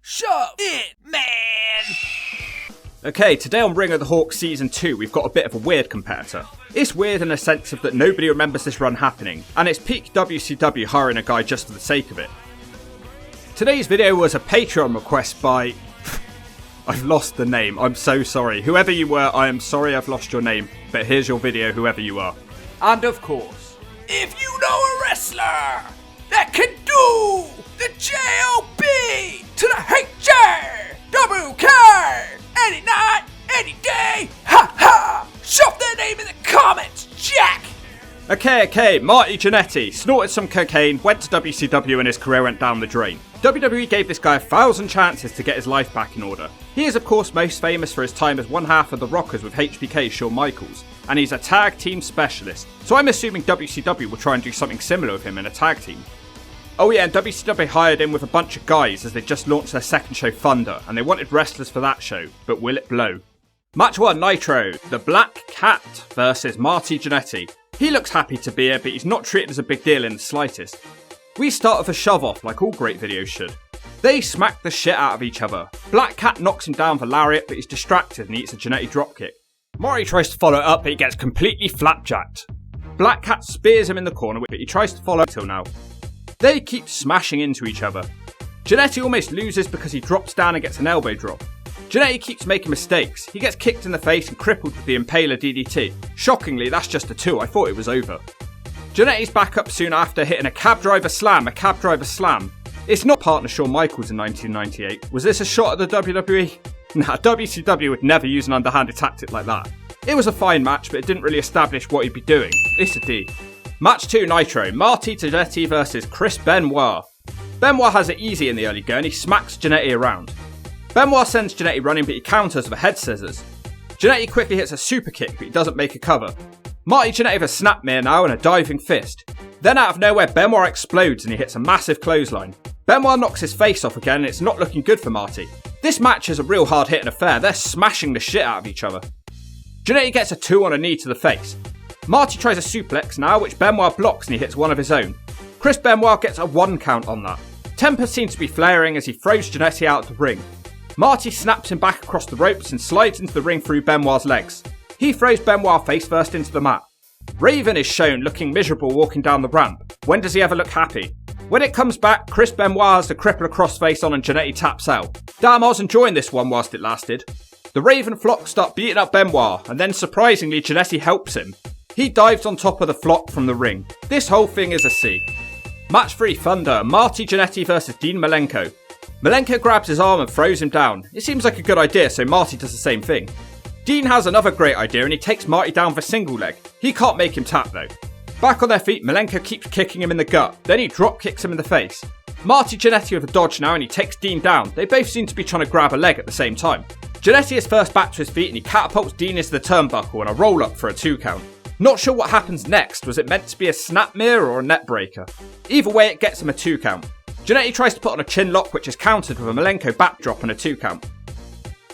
Shove it, man! Okay, today on Ring of the Hawk Season 2, we've got a bit of a weird competitor. It's weird in the sense of that nobody remembers this run happening, and it's peak WCW hiring a guy just for the sake of it. Today's video was a Patreon request by... I've lost the name, I'm so sorry. Whoever you were, I am sorry I've lost your name, but here's your video, whoever you are. And of course, if you know a wrestler that can do the J-O-B to the H-J-W-K any night, any day, ha ha! Shove their name in the comments, Jack! Okay, Marty Jannetty snorted some cocaine, went to WCW and his career went down the drain. WWE gave this guy 1,000 chances to get his life back in order. He is of course most famous for his time as one half of the Rockers with HBK's Shawn Michaels, and he's a tag team specialist, so I'm assuming WCW will try and do something similar with him in a tag team. Oh yeah, and WCW hired him with a bunch of guys as they just launched their second show Thunder, and they wanted wrestlers for that show, but will it blow? Match 1, Nitro, the Black Cat versus Marty Jannetty. He looks happy to be here, but he's not treated as a big deal in the slightest. We start with a shove off, like all great videos should. They smack the shit out of each other. Black Cat knocks him down for lariat, but he's distracted and he eats a Jannetty dropkick. Marty tries to follow it up, but he gets completely flapjacked. Black Cat spears him in the corner, but he tries to follow till now. They keep smashing into each other. Jannetty almost loses because he drops down and gets an elbow drop. Jannetty keeps making mistakes. He gets kicked in the face and crippled with the Impaler DDT. Shockingly, that's just a 2, I thought it was over. Jannetty's back up soon after hitting a cab driver slam. It's not partner Shawn Michaels in 1998. Was this a shot at the WWE? Nah, WCW would never use an underhanded tactic like that. It was a fine match, but it didn't really establish what he'd be doing. It's a D. Match 2, Nitro, Marty Jannetty versus Chris Benoit. Benoit has it easy in the early go and he smacks Jannetty around. Benoit sends Jannetty running, but he counters with a head scissors. Jannetty quickly hits a super kick, but he doesn't make a cover. Marty Jannetty with a snapmare now and a diving fist. Then out of nowhere, Benoit explodes and he hits a massive clothesline. Benoit knocks his face off again and it's not looking good for Marty. This match is a real hard hitting affair, they're smashing the shit out of each other. Jannetty gets a 2 on a knee to the face. Marty tries a suplex now, which Benoit blocks and he hits one of his own. Chris Benoit gets a 1 count on that. Temper seems to be flaring as he throws Jannetty out of the ring. Marty snaps him back across the ropes and slides into the ring through Benoit's legs. He throws Benoit face first into the mat. Raven is shown looking miserable walking down the ramp. When does he ever look happy? When it comes back, Chris Benoit has the crippler crossface on and Jannetty taps out. Damn, I was enjoying this one whilst it lasted. The Raven flock start beating up Benoit, and then surprisingly Jannetty helps him. He dives on top of the flock from the ring. This whole thing is a C. Match 3, Thunder, Marty Jannetty versus Dean Malenko. Malenko grabs his arm and throws him down. It seems like a good idea, so Marty does the same thing. Dean has another great idea and he takes Marty down for single leg. He can't make him tap though. Back on their feet, Malenko keeps kicking him in the gut, then he drop kicks him in the face. Marty Jannetty with a dodge now and he takes Dean down. They both seem to be trying to grab a leg at the same time. Jannetty is first back to his feet and he catapults Dean into the turnbuckle and a roll up for a 2 count. Not sure what happens next, was it meant to be a snap mirror or a net breaker? Either way it gets him a 2 count. Jannetty tries to put on a chin lock which is countered with a Malenko backdrop and a 2 count.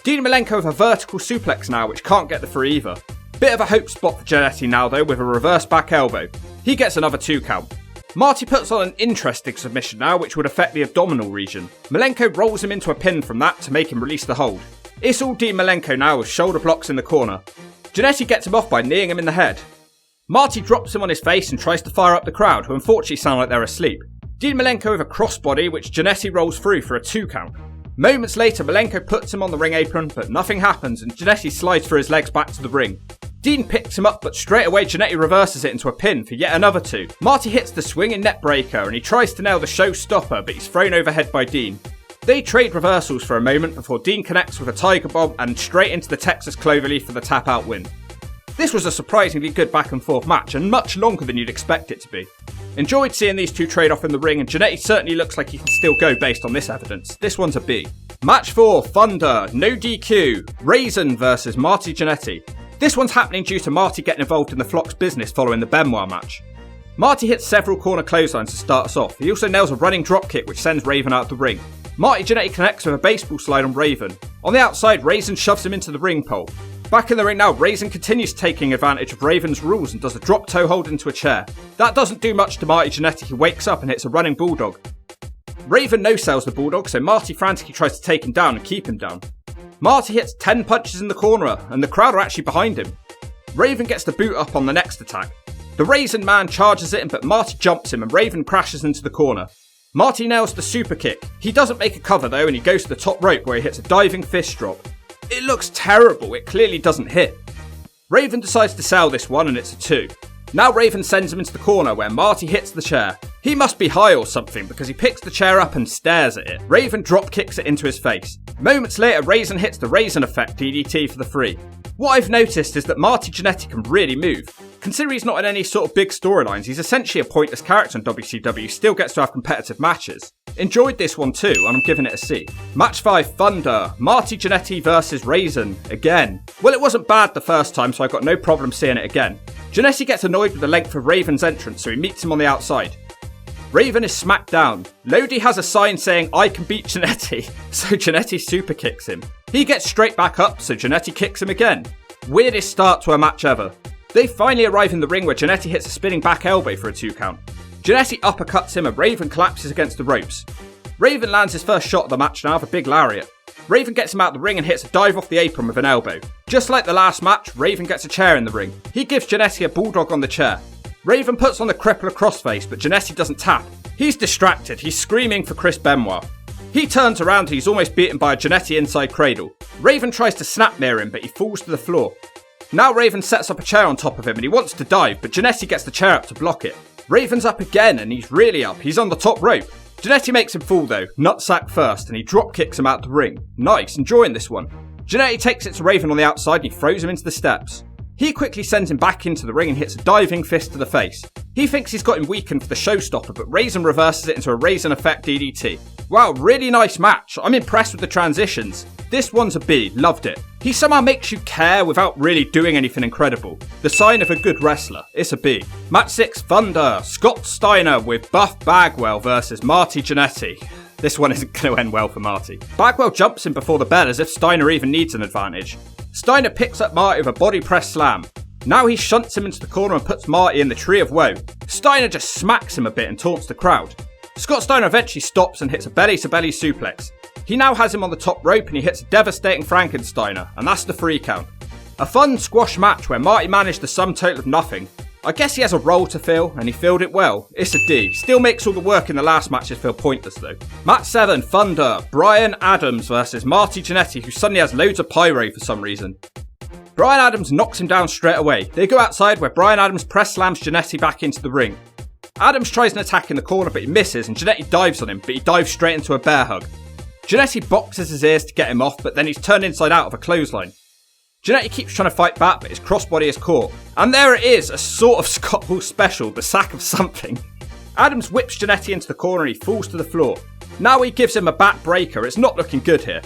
Dean Malenko with a vertical suplex now which can't get the 3 either. Bit of a hope spot for Jannetty now though with a reverse back elbow. He gets another 2 count. Marty puts on an interesting submission now which would affect the abdominal region. Malenko rolls him into a pin from that to make him release the hold. It's all Dean Malenko now with shoulder blocks in the corner. Jannetty gets him off by kneeing him in the head. Marty drops him on his face and tries to fire up the crowd who unfortunately sound like they're asleep. Dean Malenko with a crossbody which Jannetty rolls through for a 2 count. Moments later, Malenko puts him on the ring apron, but nothing happens and Jannetty slides for his legs back to the ring. Dean picks him up, but straight away Jannetty reverses it into a pin for yet another 2. Marty hits the swinging net breaker and he tries to nail the Showstopper, but he's thrown overhead by Dean. They trade reversals for a moment before Dean connects with a Tiger Bomb and straight into the Texas Cloverleaf for the tap out win. This was a surprisingly good back and forth match and much longer than you'd expect it to be. Enjoyed seeing these two trade off in the ring and Jannetty certainly looks like he can still go based on this evidence. This one's a B. Match 4, Thunder, no DQ, Raisin versus Marty Jannetty. This one's happening due to Marty getting involved in the Flock's business following the Benoit match. Marty hits several corner clotheslines to start us off. He also nails a running dropkick which sends Raven out of the ring. Marty Jannetty connects with a baseball slide on Raven. On the outside, Raisin shoves him into the ring pole. Back in the ring now, Raisin continues taking advantage of Raven's rules and does a drop toe hold into a chair. That doesn't do much to Marty Jannetty, who wakes up and hits a running bulldog. Raven no-sells the Bulldog, so Marty frantically tries to take him down and keep him down. Marty hits 10 punches in the corner, and the crowd are actually behind him. Raven gets the boot up on the next attack. The Raisin Man charges at him, but Marty jumps him and Raven crashes into the corner. Marty nails the super kick. He doesn't make a cover though, and he goes to the top rope where he hits a diving fist drop. It looks terrible, it clearly doesn't hit. Raven decides to sell this one and it's a 2. Now Raven sends him into the corner where Marty hits the chair. He must be high or something because he picks the chair up and stares at it. Raven drop kicks it into his face. Moments later, Raisin hits the Raisin Effect DDT for the 3. What I've noticed is that Marty Jannetty can really move. Considering he's not in any sort of big storylines, he's essentially a pointless character in WCW, still gets to have competitive matches. Enjoyed this one too, and I'm giving it a C. Match 5, Thunder, Marty Jannetty versus Raisin, again. Well, it wasn't bad the first time, so I've got no problem seeing it again. Jannetty gets annoyed with the length of Raven's entrance, so he meets him on the outside. Raven is smacked down. Lodi has a sign saying, I can beat Jannetty, so Jannetty super kicks him. He gets straight back up, so Jannetty kicks him again. Weirdest start to a match ever. They finally arrive in the ring where Jannetty hits a spinning back elbow for a 2 count. Jannetty uppercuts him and Raven collapses against the ropes. Raven lands his first shot of the match now with a big lariat. Raven gets him out the ring and hits a dive off the apron with an elbow. Just like the last match, Raven gets a chair in the ring. He gives Jannetty a bulldog on the chair. Raven puts on the crippler crossface, but Jannetty doesn't tap. He's distracted, he's screaming for Chris Benoit. He turns around and he's almost beaten by a Jannetty inside cradle. Raven tries to snap near him, but he falls to the floor. Now Raven sets up a chair on top of him and he wants to dive, but Jannetty gets the chair up to block it. Raven's up again and he's really up, he's on the top rope. Jannetty makes him fall though, nutsack first, and he drop kicks him out the ring. Nice, enjoying this one. Jannetty takes it to Raven on the outside and he throws him into the steps. He quickly sends him back into the ring and hits a diving fist to the face. He thinks he's got him weakened for the Showstopper, but Raisin reverses it into a Raisin Effect DDT. Wow, really nice match. I'm impressed with the transitions. This one's a B, loved it. He somehow makes you care without really doing anything incredible. The sign of a good wrestler, it's a B. Match 6, Thunder, Scott Steiner with Buff Bagwell versus Marty Jannetty. This one isn't going to end well for Marty. Bagwell jumps in before the bell as if Steiner even needs an advantage. Steiner picks up Marty with a body press slam. Now he shunts him into the corner and puts Marty in the Tree of Woe. Steiner just smacks him a bit and taunts the crowd. Scott Steiner eventually stops and hits a belly-to-belly suplex. He now has him on the top rope and he hits a devastating Frankensteiner, and that's the 3 count. A fun squash match where Marty managed the sum total of nothing. I guess he has a role to fill, and he filled it well. It's a D. Still makes all the work in the last matches feel pointless though. Match 7, Thunder, Brian Adams versus Marty Jannetty, who suddenly has loads of pyro for some reason. Brian Adams knocks him down straight away. They go outside where Brian Adams press slams Jannetty back into the ring. Adams tries an attack in the corner but he misses and Jannetty dives on him, but he dives straight into a bear hug. Jannetty boxes his ears to get him off, but then he's turned inside out of a clothesline. Jannetty keeps trying to fight back, but his crossbody is caught. And there it is, a sort of Scott Hall special, the sack of something. Adams whips Jannetty into the corner and he falls to the floor. Now he gives him a back breaker, it's not looking good here.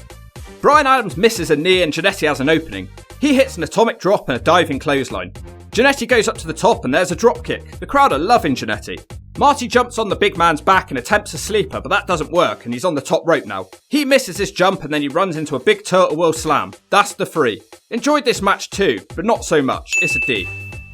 Brian Adams misses a knee and Jannetty has an opening. He hits an atomic drop and a diving clothesline. Jannetty goes up to the top and there's a drop kick. The crowd are loving Jannetty. Marty jumps on the big man's back and attempts a sleeper, but that doesn't work and he's on the top rope now. He misses his jump and then he runs into a big turtle wheel slam. That's the 3. Enjoyed this match too, but not so much. It's a D.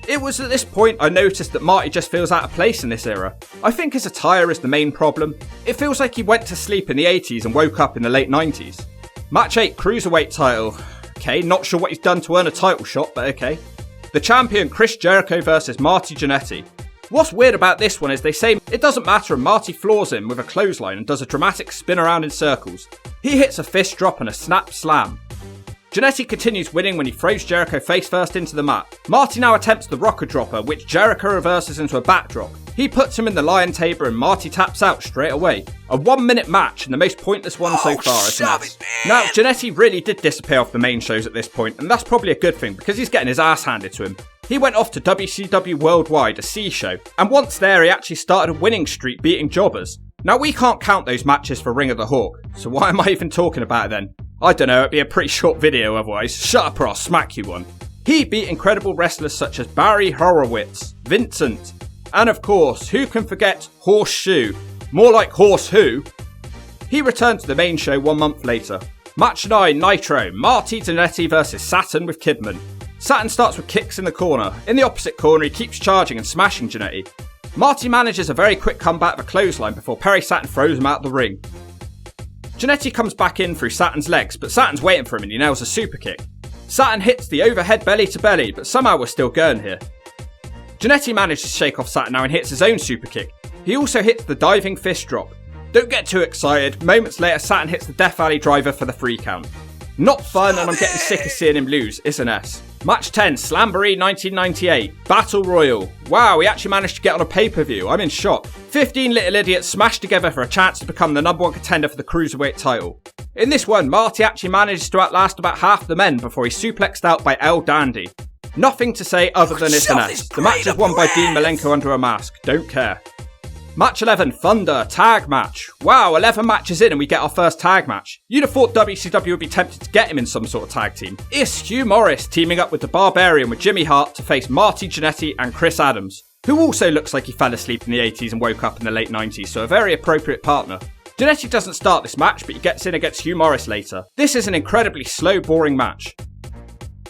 It was at this point I noticed that Marty just feels out of place in this era. I think his attire is the main problem. It feels like he went to sleep in the 80s and woke up in the late 90s. Match 8, Cruiserweight title. Okay, not sure what he's done to earn a title shot, but okay. The champion Chris Jericho versus Marty Jannetty. What's weird about this one is they say it doesn't matter and Marty floors him with a clothesline and does a dramatic spin around in circles. He hits a fist drop and a snap slam. Jannetty continues winning when he throws Jericho face first into the mat. Marty now attempts the rocker dropper, which Jericho reverses into a backdrop. He puts him in the lion tamer and Marty taps out straight away. A 1-minute match and the most pointless one so far, isn't it? Now, Jannetty really did disappear off the main shows at this point, and that's probably a good thing because he's getting his ass handed to him. He went off to WCW Worldwide, a C show, and once there he actually started a winning streak beating jobbers. Now we can't count those matches for Ring of the Hawk, so why am I even talking about it then? I don't know, it'd be a pretty short video otherwise. Shut up or I'll smack you one. He beat incredible wrestlers such as Barry Horowitz, Vincent, and of course, who can forget Horseshoe? More like Horse Who. He returned to the main show 1 month later. Match 9, Nitro, Marty Jannetty versus SATURN with KIDMAN. SATURN starts with kicks in the corner. In the opposite corner he keeps charging and smashing Jannetty. Marty manages a very quick comeback of a clothesline before Perry Saturn throws him out the ring. Jannetty comes back in through Saturn's legs, but Saturn's waiting for him and he nails a super kick. Saturn hits the overhead belly to belly, but somehow we're still going here. Jannetty manages to shake off Saturn now and hits his own super kick. He also hits the diving fist drop. Don't get too excited. Moments later, Saturn hits the Death Valley driver for the 3 count. Not fun, and I'm getting sick of seeing him lose. It's an S. Match 10, Slamboree 1998. Battle Royal. Wow, we actually managed to get on a pay-per-view. I'm in shock. 15 little idiots smashed together for a chance to become the #1 contender for the Cruiserweight title. In this one, Marty actually manages to outlast about half the men before he's suplexed out by El Dandy. Nothing to say other than it's an S. The match is won by Dean Malenko under a mask. Don't care. Match 11, Thunder, tag match. Wow, 11 matches in and we get our first tag match. You'd have thought WCW would be tempted to get him in some sort of tag team. It's Hugh Morris teaming up with the Barbarian with Jimmy Hart to face Marty Jannetty and Chris Adams, who also looks like he fell asleep in the 80s and woke up in the late 90s, so a very appropriate partner. Jannetty doesn't start this match, but he gets in against Hugh Morris later. This is an incredibly slow, boring match.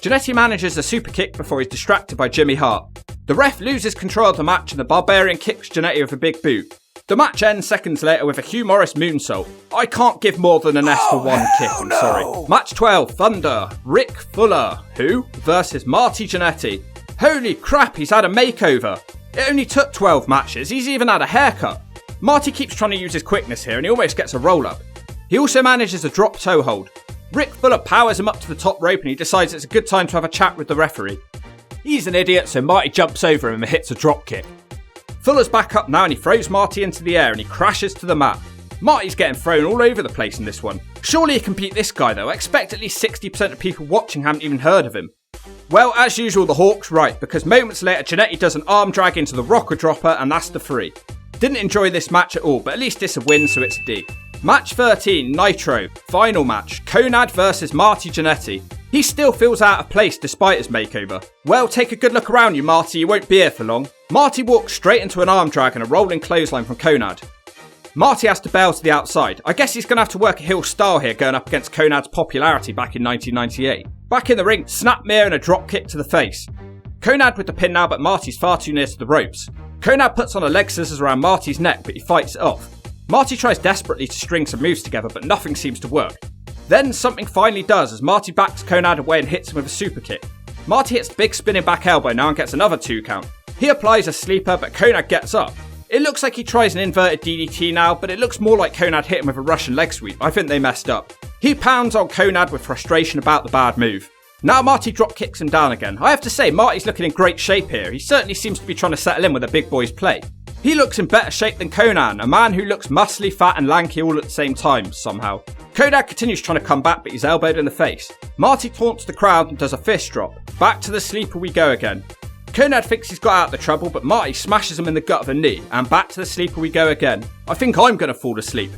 Jannetty manages a super kick before he's distracted by Jimmy Hart. The ref loses control of the match and the Barbarian kicks Jannetty with a big boot. The match ends seconds later with a Hugh Morris moonsault. I can't give more than an S for one kick, I'm sorry. Match 12, Thunder, Rick Fuller, who? Versus Marty Jannetty. Holy crap, he's had a makeover. It only took 12 matches, he's even had a haircut. Marty keeps trying to use his quickness here and he almost gets a roll up. He also manages a drop toe hold. Rick Fuller powers him up to the top rope and he decides it's a good time to have a chat with the referee. He's an idiot, so Marty jumps over him and hits a drop kick. Fuller's back up now and he throws Marty into the air and he crashes to the mat. Marty's getting thrown all over the place in this one. Surely he can beat this guy though. I expect at least 60% of people watching haven't even heard of him. Well, as usual, the Hawk's right, because moments later Jannetty does an arm drag into the rocker dropper and that's the 3. Didn't enjoy this match at all, but at least it's a win, so it's a D. Match 13, Nitro. Final match, KONNAD versus Marty Jannetty. He still feels out of place despite his makeover. Well, take a good look around you, Marty, you won't be here for long. Marty walks straight into an arm drag and a rolling clothesline from KONNAD. Marty has to bail to the outside. I guess he's going to have to work a heel style here going up against KONNAD's popularity back in 1998. Back in the ring, snapmare and a drop kick to the face. KONNAD with the pin now, but Marty's far too near to the ropes. KONNAD puts on a leg scissors around Marty's neck, but he fights it off. Marty tries desperately to string some moves together, but nothing seems to work. Then something finally does as Marty backs KONNAD away and hits him with a super kick. Marty hits the big spinning back elbow now and gets another 2 count. He applies a sleeper, but KONNAD gets up. It looks like he tries an inverted DDT now, but it looks more like KONNAD hit him with a Russian leg sweep. I think they messed up. He pounds on KONNAD with frustration about the bad move. Now Marty drop kicks him down again. I have to say, Marty's looking in great shape here. He certainly seems to be trying to settle in with the big boys play. He looks in better shape than KONNAD, a man who looks muscly, fat and lanky all at the same time, somehow. KONNAD continues trying to come back, but he's elbowed in the face. Marty taunts the crowd and does a fist drop. Back to the sleeper we go again. KONNAD thinks he's got out of the trouble, but Marty smashes him in the gut of a knee, and back to the sleeper we go again. I think I'm going to fall asleep.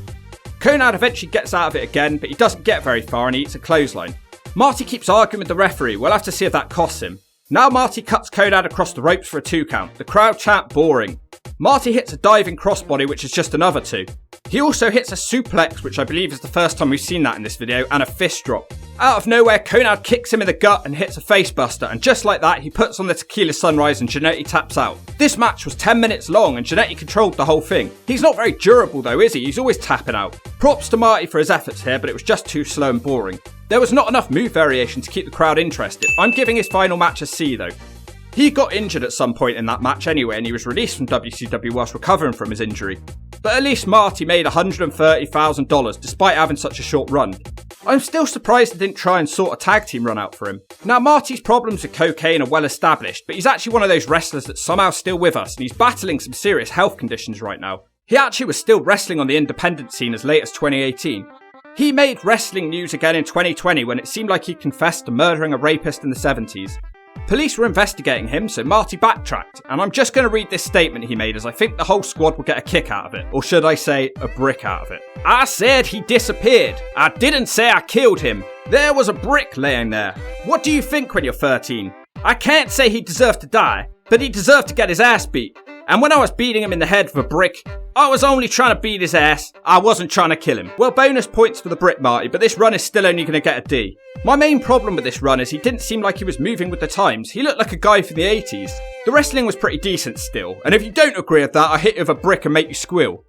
KONNAD eventually gets out of it again, but he doesn't get very far and he eats a clothesline. Marty keeps arguing with the referee. We'll have to see if that costs him. Now Marty cuts KONNAD across the ropes for a 2 count. The crowd chant boring. Marty hits a diving crossbody, which is just another 2. He also hits a suplex, which I believe is the first time we've seen that in this video, and a fist drop. Out of nowhere, KONNAD kicks him in the gut and hits a facebuster, and just like that, he puts on the tequila sunrise and Jannetty taps out. This match was 10 minutes long and Jannetty controlled the whole thing. He's not very durable though, is he? He's always tapping out. Props to Marty for his efforts here, but it was just too slow and boring. There was not enough move variation to keep the crowd interested. I'm giving his final match a C though. He got injured at some point in that match anyway, and he was released from WCW whilst recovering from his injury. But at least Marty made $130,000 despite having such a short run. I'm still surprised they didn't try and sort a tag team run out for him. Now Marty's problems with cocaine are well established, but he's actually one of those wrestlers that's somehow still with us, and he's battling some serious health conditions right now. He actually was still wrestling on the independent scene as late as 2018. He made wrestling news again in 2020 when it seemed like he confessed to murdering a rapist in the 70s. Police were investigating him, so Marty backtracked, and I'm just going to read this statement he made as I think the whole squad will get a kick out of it, or should I say, a brick out of it. I said he disappeared. I didn't say I killed him. There was a brick laying there. What do you think when you're 13? I can't say he deserved to die, but he deserved to get his ass beat. And when I was beating him in the head with a brick, I was only trying to beat his ass. I wasn't trying to kill him. Well, bonus points for the brick, Marty, but this run is still only going to get a D. My main problem with this run is he didn't seem like he was moving with the times. He looked like a guy from the 80s. The wrestling was pretty decent still, and if you don't agree with that, I'll hit you with a brick and make you squeal.